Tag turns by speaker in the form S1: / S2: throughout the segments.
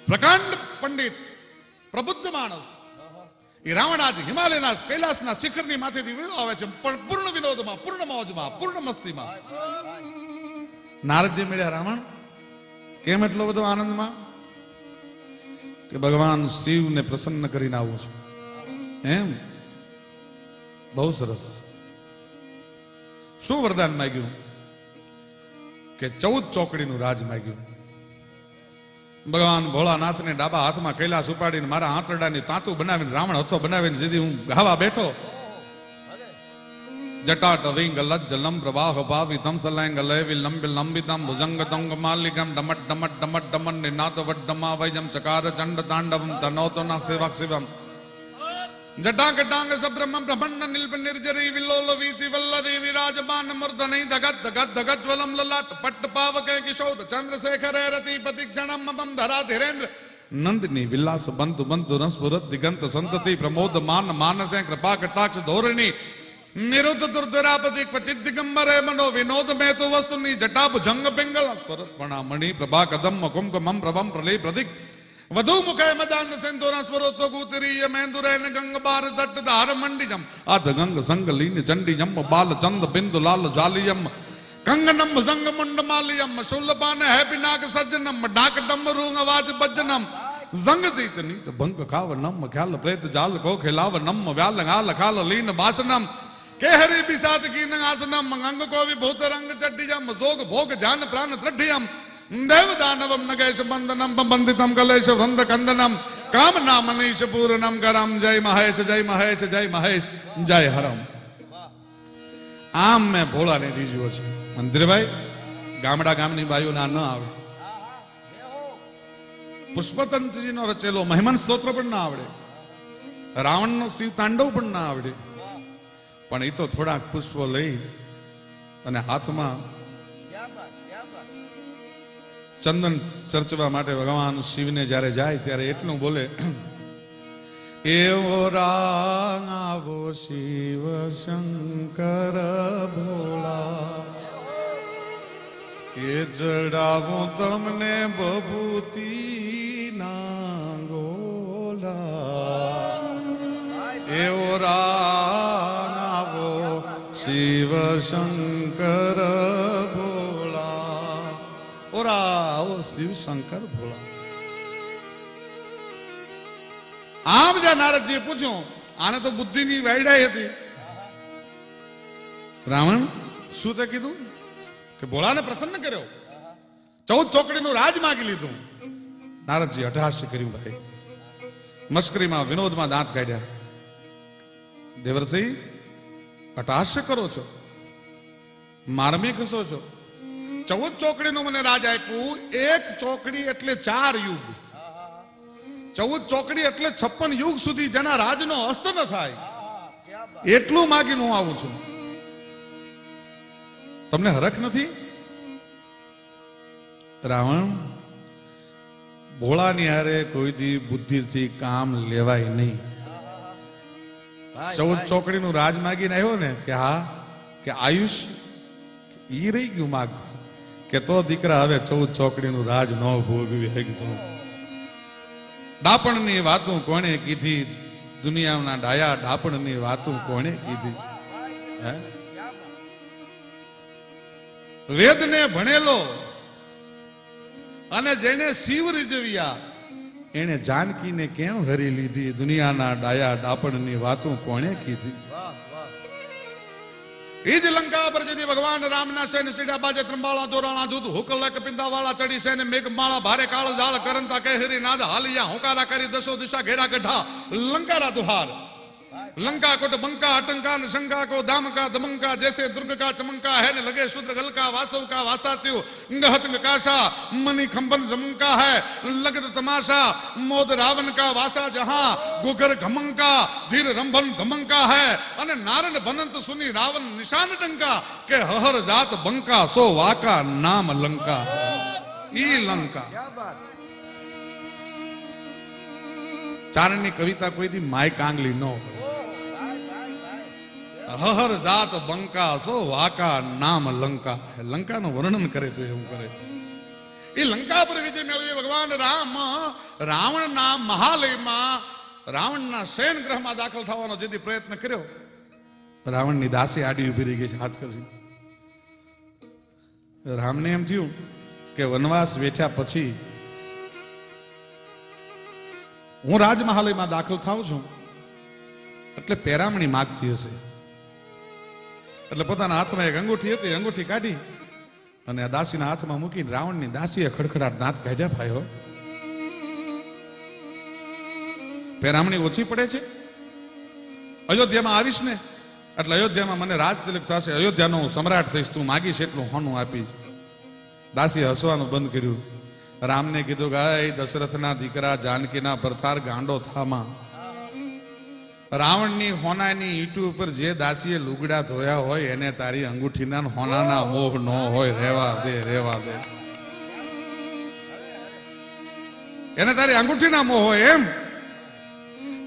S1: પ્રકાંડ પંડિત પ્રબુદ્ધ માણસ એ રાવણ આજ હિમાલયના કૈલાસના શિખરની માથેથી વયો આવે છે, પણ પૂર્ણ વિનોદમાં, પૂર્ણ મોજમાં, પૂર્ણ મસ્તીમાં. નારદજી મળ્યા. રાવણ કેમ એટલો બધો આનંદમાં? કે ભગવાન શિવને પ્રસન્ન કરીને આવું છું. એમ? બહુ સરસ. શું વરદાન માંગ્યું? કે 14 ચોકડીનું રાજ માંગ્યું. ભગવાન ભોળાનાથને ડાબા હાથમાં કૈલાસ ઉપાડીને મારા આંતરડાની તાંતું બનાવીને રાવણ હથો બનાવીને જેથી હું ગાવા બેઠો. જટાટ વિંગ લજ્જ લમ પ્રવાહ પાવી તમ સલાંગ લેવી લંબી લંબિતમ ભુજંગ તંગ માલિકમ ડમટ ડમટ ડમટ ડમન નિનાદ વડ્ડમા વૈજમ ચકાર ચંડ તાંડવમ તનોતો ના સેવક શિવમ જટાંગ ટાંગ સબ્રહ્મ બ્રહ્મણ નિલ્પ નિર્જરી વિલોલ વીચી વલ્લરી વિરાજમાન મૂર્ધની ધગત ધગત ધગત જ્વલમ લલાટ પટ્ટ પાવકે કિશોર ચંદ્રશેખર રતિ પતિક્ષણમ મમ ધરા ધીરેન્દ્ર નંદની વિલાસ બંતુ બંતુ રસપુરત દિગંત સંતતિ પ્રમોદ માન માનસે કૃપા કટાક્ષ ધોરણી નિરુદ્ધ દુર્ધરાપતિ ક્વચિત દિગંબરે મનો વિનોદ મેતુ વસ્તુની જટાપ જંગ પિંગલ સ્વરત પણામણી પ્રભા કદમ કુંકમમ પ્રભમ પ્રલય પ્રતિક વધુ મુખે મદાન સેન્દોરા સ્વરોતો ગુતરીય મેંદુરેન ગંગ બાર જટ ધાર મંડીજમ અધ ગંગ સંગ લીન ચંડીયમ બાલ ચંદ બિંદુ લાલ જાલિયમ કંગનમ સંગ મુંડ માલિયમ શુલપાન હેપિનાક સજ્જનમ ડાક ડમરુ અવાજ બજનમ જંગ જીત નીત ભંગ ખાવ નમ ખ્યાલ પ્રેત જાલ કો ખિલાવ નમ વ્યાલ ગાલ ખાલ લીન બાસનમ કેહરી બિસાત કીન આસનમ અંગ કો વિભૂત રંગ ચડ્ડીયમ જોગ ભોગ ધ્યાન પ્રાણ ત્રઢિયમ દેવ દાનવમ નગેશ બંધનમ બંધિતમ કલેશ વૃંદ કંદનમ કામના મનીષ પૂર્ણમ કરમ જય મહેશ જય મહેશ જય મહેશ જય હરમ. આમ મેં ભોળાને રીઝ્યો છે. મંદિરભાઈ ગામડા ગામની બાઈઓના ન આવડે, પુષ્પતંત્રજીનો રચેલો મહિમન સ્તોત્ર પણ ના આવડે, રાવણનો શિવ તાંડવ પણ ના આવડે, પણ એ તો થોડાક પુષ્પો લઈ અને હાથમાં ચંદન ચર્ચવા માટે ભગવાન શિવને જ્યારે જાય ત્યારે એટલું બોલે, એવો રાગ આવો શિવ શંકર ભોળા, એ જડાવું તમને બભૂતિ ના ગોલા, એવો રાગ આવો શિવ શંકર ભોળા, ઓરાવો શિવ શંકર ભોળા. આમ જ્યાં નારદજીએ પૂછ્યું, આને તો બુદ્ધિની વાયડાઈ હતી. રાવણ શું તે કીધું? કે ભોળાને પ્રસન્ન કર્યો, 14 ચોકડીનું રાજ માગી લીધું. નારદજી અટહાસ્ય કર્યું. ભાઈ મસ્કરીમાં વિનોદમાં દાંત કાઢ્યા. દેવર્ષિ અટહાસ્ય કરો છો, મારમી ખસો છો. 14 ચોકડીનું મને રાજ આપ્યું. એક ચોકડી એટલે 4 યુગ, 14 ચોકડી એટલે 56 યુગ સુધી જેના રાજનો અસ્ત ન થાય એટલું માગીને હું આવું છું. તમને હરખ નથી? રાવણ ભોળાની હારે કોઈ દી બુદ્ધિથી કામ લેવાય નહીં. 14 ચોકડીનું રાજ માગીને આવ્યો ને કે હા, કે આયુષ ઈ રહી ગયું માગતા, કે તો દીકરા હવે 14 ચોકડીનું રાજ ન ભોગવી શકતું. ડાપણની વાતું કોણે કીધી? દુનિયાના ડાયા ડાપણની વાતું કોણે કીધી? વેદને ભણેલો અને જેને શિવ રીઝવ્યા એને જાનકીને કેમ હરી લીધી? દુનિયાના ડાયા ડાપણની વાતું કોણે કીધી? ઈજ લંકા પર જેથી ભગવાન રામના સેન સ્ટીડા બાજે ત્રંબાળા દોરાળા જૂથ હુકલક પિંદાવાળા ચડી સેને મેઘમાળા ભારે કાળ જાળ કરંતા કહેરી નાદ હાલિયા હોકારા કરી દશો દિશા ઘેરા ગઢા લંકારા દુહાર लंका कोट बंका अटंका न शंका को दामका दमंका जैसे दुर्ग का चमंका है न लगे शुद्र गलका वासव का वासात्यु गहतंग काशा मणि खंबन जमंका है लगत तमाशा मोद रावण का वासा जहां गुगर घमंका धीर रंभन धमंका है अने नारन बनंत सुनी रावण निशान डंका के हहर जात बंका सो वाका नाम लंका ई लंका. चारण कविता कोई दी माय कांगली नो हर जात बंका सो वाका नाम लंका. लंका નું વર્ણન કરે તો એવું કરે. એ લંકા પર વિજય મેળવી ભગવાન રામ રાવણના મહાલયમાં રાવણના શયન ગ્રહમાં દાખલ થવાનો જેથી પ્રયત્ન કર્યો, રાવણની દાસી આડી ઉભી રહી ગઈ છે હાથ કરી. રામને એમ થયું કે વનવાસ વેઠ્યા પછી હું રાજમહાલયમાં દાખલ થાઉં છું એટલે પેરામણી માગતી હશે, એટલે પોતાના હાથમાં એક અંગૂઠી હતી, અંગૂઠી કાઢી અને આ દાસીના હાથમાં મૂકીને રાવણની દાસીએ ખડખડાટ દાંત કાઢ્યા. ભાઈઓ, પેરામણી ઓછી પડે છે? અયોધ્યામાં આવીશ ને એટલે અયોધ્યામાં મને રાજ તિલક થશે, અયોધ્યાનો હું સમ્રાટ થઈશ, તું માગીશ એટલું હોનું આપીશ. દાસીએ હસવાનું બંધ કર્યું. રામને કીધું કે દશરથના દીકરા જાનકીના પરથાર ગાંડો થામાં, રાવણની હોનાની ઈંટુ ઉપર જે દાસીએ લુગડા ધોયા હોય એને તારી અંગૂઠીના હોનાના મોહ ન હોય. રેવા દે, રેવા દે, એને તારી અંગૂઠીના મોહ હોય એમ.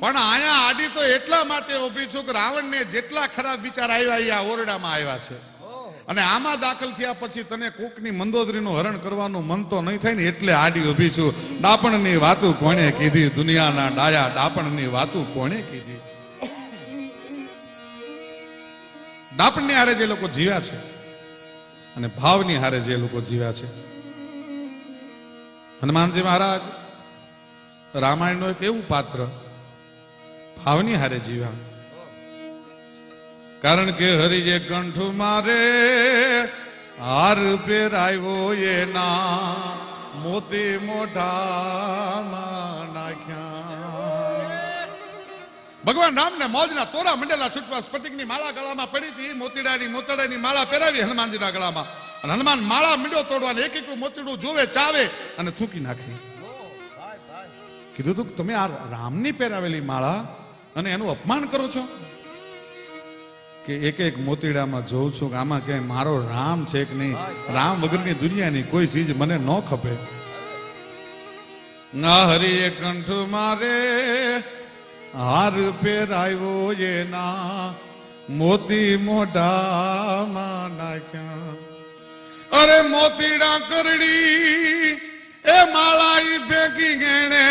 S1: પણ આયા આડી તો એટલા માટે ઉભી છું કે રાવણને જેટલા ખરાબ વિચાર આવ્યા એ આ ઓરડામાં આવ્યા છે, અને આમાં દાખલ થયા પછી તને કોકની મંદોદરીનું હરણ કરવાનું મન તો નહીં થાય ને એટલે આડી ઉભી છું. ડાપણની વાતું કોણે કીધી, દુનિયાના ડાયા ડાપણની વાતું કોણે કીધી. ડાપણની હારે જે લોકો જીવ્યા છે અને ભાવની હારે જે લોકો જીવ્યા છે. હનુમાનજી મહારાજ રામાયણનું એક એવું પાત્ર ભાવની હારે જીવ્યા. કારણ કે હરિએ કંઠ મારે હાર પહેરાવ્યો એના મોતી મોઢામાં નાખ્યા. ભગવાન રામને મોજના તોરા મંડેલા છૂટવા, સ્ફટિકની માળા ગળામાં પડી હતી, મોતીડાની માળા પહેરાવી હનુમાનજીના ગળામાં, અને હનુમાન માળા મીંડો તોડવાની એક એક મોતીડું જોવે, ચાવે અને થૂકી નાખી. કીધું તું તમે આ રામની પહેરાવેલી માળા અને એનું અપમાન કરો છો કે એક એક મોતીડામાં જોઉં છું કે આમાં ક્યાંય મારો રામ છે કે નહીં. રામ વગરની દુનિયાની કોઈ ચીજ મને ન ખપે. ના હરિએ કંઠ મારે હાર પહેરાવ્યો એના મોતી મોઢામાં નાખ્યા. અરે મોતીડા કરડી એ માળા ભેગી ગણે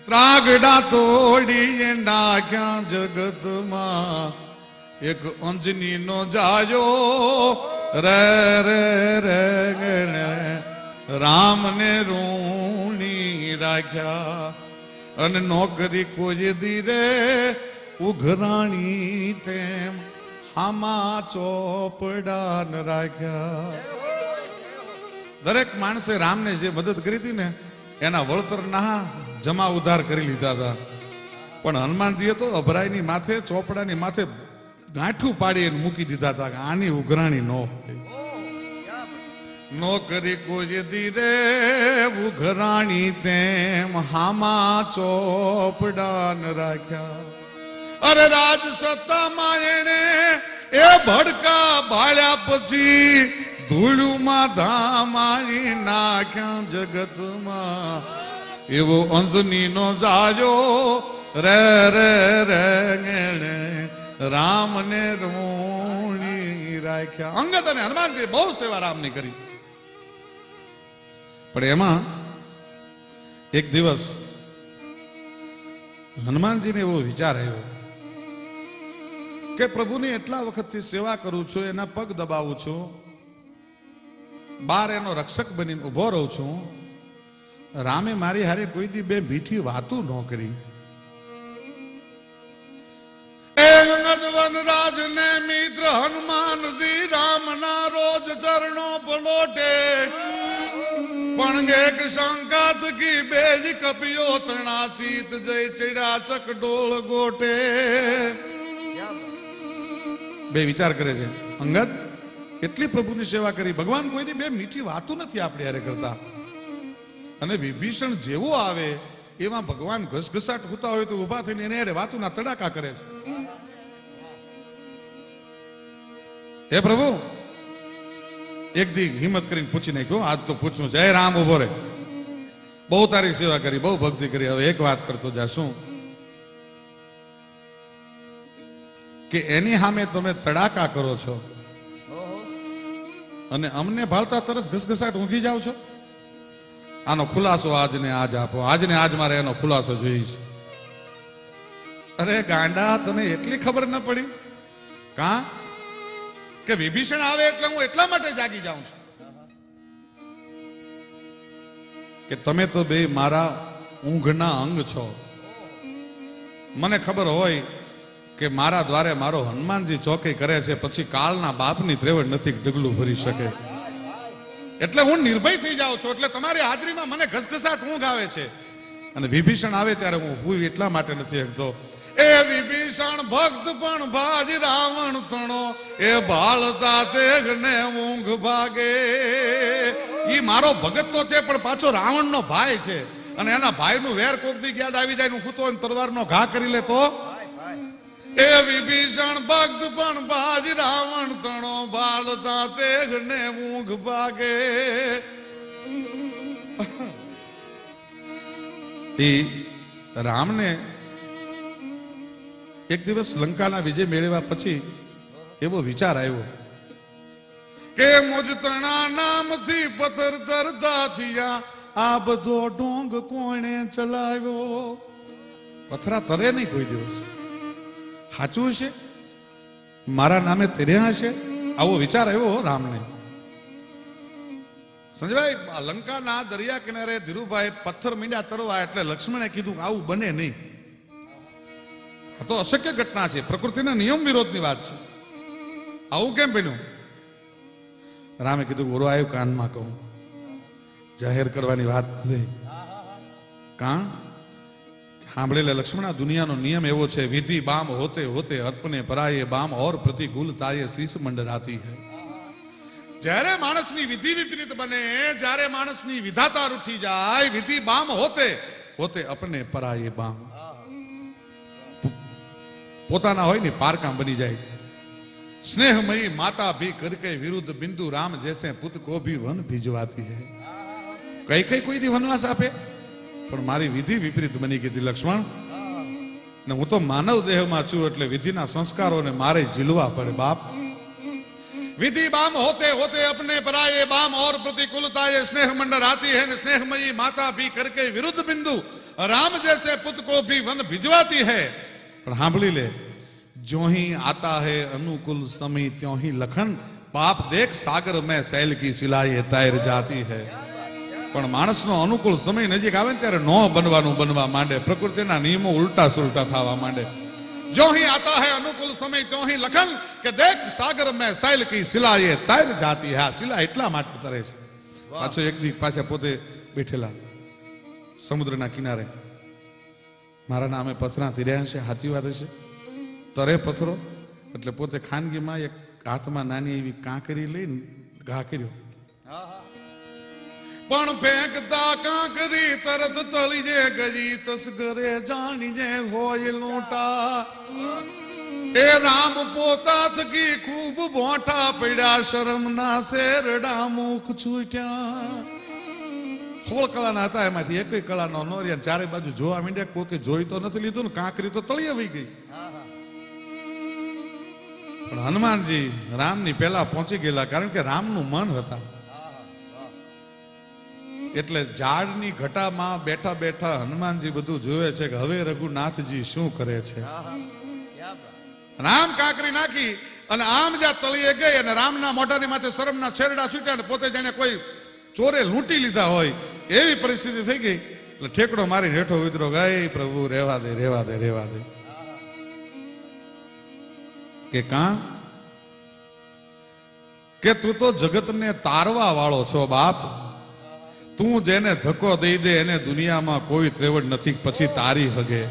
S1: ત્રાગડા તોડી નાખ્યા. જગતમાં એક અંજની નો જાયો રે રે રે ગણે રામને રૂણી રાખ્યા. અને નોકરી કોઈ દીરે ઉઘરાણી તેમ હામાં ચોપડા ન રાખ્યા. દરેક માણસે રામને જે મદદ કરી હતી ને એના વળતર ના જમા ઉધાર કરી લીધા હતા, પણ હનુમાનજીએ તો અભરાઈની માથે ચોપડાની માથે ગાંઠું પાડી મૂકી દીધા હતા કે આની ઉઘરાણી ન હોય. નોકરી કોઈ ધીરે ઉઘરાણી તેમ હામાં ચોપડા ન રાખ્યા. અરે રાજ સત્તામાં એને એ ભડકા ભાળ્યા પછી ધૂળુમાં ધામાઈ નાખ્યા. જગતમાં એવો અંજની નો જાયો રે રે રે ગણે રામને રોણી રાખ્યા. અંગદ અને હનુમાનજી બહુ સેવા રામની કરી, પણ એમાં એક દિવસ હનુમાનજીને એવો વિચાર આવ્યો કે પ્રભુની એટલા વખતથી સેવા કરું છું, એના પગ દબાવું છું, બાર એનો રક્ષક બનીને ઉભો રહું છું, રામે મારી હારે કોઈ દી બે મીઠી વાતું ન કરી. વનરાજ ને મિત્ર હનુમાનજી રામના રોજ ચરણો પલોટે, પણ એક શંકાત કી બેજ કપિયો તણા ચીત જય ચડ્યા ચકડોળ ગોટે. બે વિચાર કરે છે. અંગદ એટલી પ્રભુની સેવા કરી, ભગવાન કોઈ દી બે મીઠી વાતું નથી આપણે યારે કરતા, અને વિભીષણ જેવો આવે એમાં ભગવાન ઘસઘસાટ હોતા હોય તો ઉભા થઈને એને વાતુના તડાકા કરે છે. હે પ્રભુ, એક દી હિંમત કરીને પૂછી નાખ્યો, આજ તો પૂછવું છે. રામ ઉભો રે, બહુ તારી સેવા કરી, બહુ ભક્તિ કરી, હવે એક વાત કરતો જા. શું? કે એની સામે તમે તડાકા કરો છો અને અમને ભાળતા તરત ઘસઘસાટ ઊંઘી જાવ છો. આનો ખુલાસો આજને આજ આપો, આજને આજ મારે એનો ખુલાસો જોઈશ. અરે ગાંડા, તને એટલી ખબર ન પડી કા કે વિભીષણ આવે એટલે હું એટલા માટે જાગી જાઉં છું કે તમે તો બે મારા ઊંઘના અંગ છો. મને ખબર હોય કે મારા દ્વારે મારો હનુમાનજી ચોકી કરે છે, પછી કાળના બાપની ત્રેવડ નથી ડગલું ભરી શકે. એટલે હું નિર્ભય થઈ જાઉં છું. એટલે તમારી હાજરીમાં મને ઘસઘસાટ ઊંઘ આવે છે. અને વિભીષણ આવે ત્યારે હું હુઈ એટલા માટે નથી શકતો. એ વિભીષણ ભક્ત પણ ભાજી રાવણ તણો, એ ભાળતા તેગને ઊંઘ ભાગે. ઈ મારો ભગત તો છે, પણ પાછો રાવણનો ભાઈ છે. અને એના ભાઈનું વેર કોક દી યાદ આવી જાય, હું તો તલવારનો ઘા કરી લે તો. એ વિભીષણ ભક્ત પણ ભાજી રાવણ તણો, ભાળતા તેગને ઊંઘ ભાગે. એ રામને એક દિવસ લંકાના વિજય મેળવ્યા પછી એવો વિચાર આવ્યો કે મુજ તણા નામથી પથ્થર તરતા થયા, આ બધો ઢોંગ કોણે ચલાવ્યો. પથરા તરે નહીં કોઈ દિવસ. સાચું હશે, મારા નામે તર્યા હશે, આવો વિચાર આવ્યો રામને. સંજયભાઈ, લંકાના દરિયા કિનારે ધીરુભાઈ પથ્થર મીંડા તરવા એટલે લક્ષ્મણે કીધું આવું બને નહીં. આ તો અશક્ય ઘટના છે, પ્રકૃતિના નિયમ વિરોધની વાત છે. આવું કેમ બન્યું? રામે કીધું ઓરો આવ્યું કાનમાં કહું, જાહેર કરવાની વાત નથી. કાં સાંભળેલે લક્ષ્મણ, દુનિયાનો નિયમ એવો છે, વિધિ બામ હોતે હોતે અર્પણે પરાયે બામ ઓર પ્રતિકૂલ તાયે શીશ મંડરાતી હૈ. જ્યારે માણસની વિધિ વિપરીત બને, જ્યારે માણસની વિધાતા રૂઠી જાય, વિધિ બામ હોતે હોતે અપને પરાયે બામ, પોતાના હોય ને પારકા બની જાય. સ્નેહમયી માતા ભી કરકે વિરુદ્ધ બિંદુ રામ જૈસે પુત કો ભી વન ભીજવાતી હૈ. કઈ કઈ કોઈ દી વનવાસ આપે, પણ મારી વિધિ વિપરીત બની ગઈ હતી લક્ષ્મણ. ને હું તો માનવ દેહમાં છું, એટલે વિધિના સંસ્કારોને મારે ઝીલવા પડે બાપ. विधि बाम होते होते अपने पराये बाम और प्रतिकूलता ये स्नेह मंडर आती है, न स्नेहमयी माता भी करके विरुद्ध बिंदु राम जैसे पुत्र को भी वन भिजवाती है. पर सांभળી ले, जो ही आता है अनुकूल समय त्यों ही लखन, पाप देख सागर में सैल की सिलाई तैर जाती है. પણ માણસનો અનુકૂળ સમય નજીક આવે ને ત્યારે નો બનવા માંડે, પ્રકૃતિના નિયમો ઉલટા સુલટા થવા માંડે. जो ही आता है अनुकूल समय त्यों ही लखन के देख सागर में सैल की सिला ये तैर जाती है. सिला એટલા માટે તરે છે. પાછો એક દી પાછા પોતે બેઠેલા સમુદ્રના કિનારે, મારા નામે પથરા તીર્યા છે, સાચી વાત છે, તરે પથરો. એટલે પોતે ખાનગીમાં એક હાથમાં નાની એવી કાંકરી લઈને ઘા કર્યો. પણ ફેંકતા કાંકરી તરત તળી જે ગજી, તસગરે જાણીને હોય લૂંટા. એ રામ પોતા થકી ખૂબ ભોંઠા પડ્યા, શરમના શેરડા મુખ છૂટ્યા. 16 કળાના હતા, એમાંથી એક કળાનો નો રહ્યા. ચારે બાજુ જોવા માંડ્યા, કોઈ જોઈ તો નથી લીધું ને કાંકરી તો તળી આવી ગઈ. પણ હનુમાનજી રામની પહેલા પહોંચી ગયેલા, કારણ કે રામનું મન હતા. એટલે ઝાડની ઘટામાં બેઠા બેઠા હનુમાનજી બધું જોવે છે કે હવે રઘુનાથજી શું કરે છે. રામ કાંકરી નાખી અને આમ જ્યાં તળીએ ગઈ, અને રામના મોઢાની માથે શરમના છેરડા છૂટ્યા, ને પોતે જાણે કોઈ ચોરે લૂંટી લીધા હોય એવી પરિસ્થિતિ થઈ ગઈ. એટલે ઠેકડો મારી હેઠો ઉતરો, ગઈ પ્રભુ રેવા દે રેવા દે રેવા દે. કે કાં કે તું તો જગતને તારવા વાળો છો બાપ. તું જેને ધક્કો દઈ દે એને દુનિયામાં કોઈ ત્રેવડ નથી પછી તારી હગે.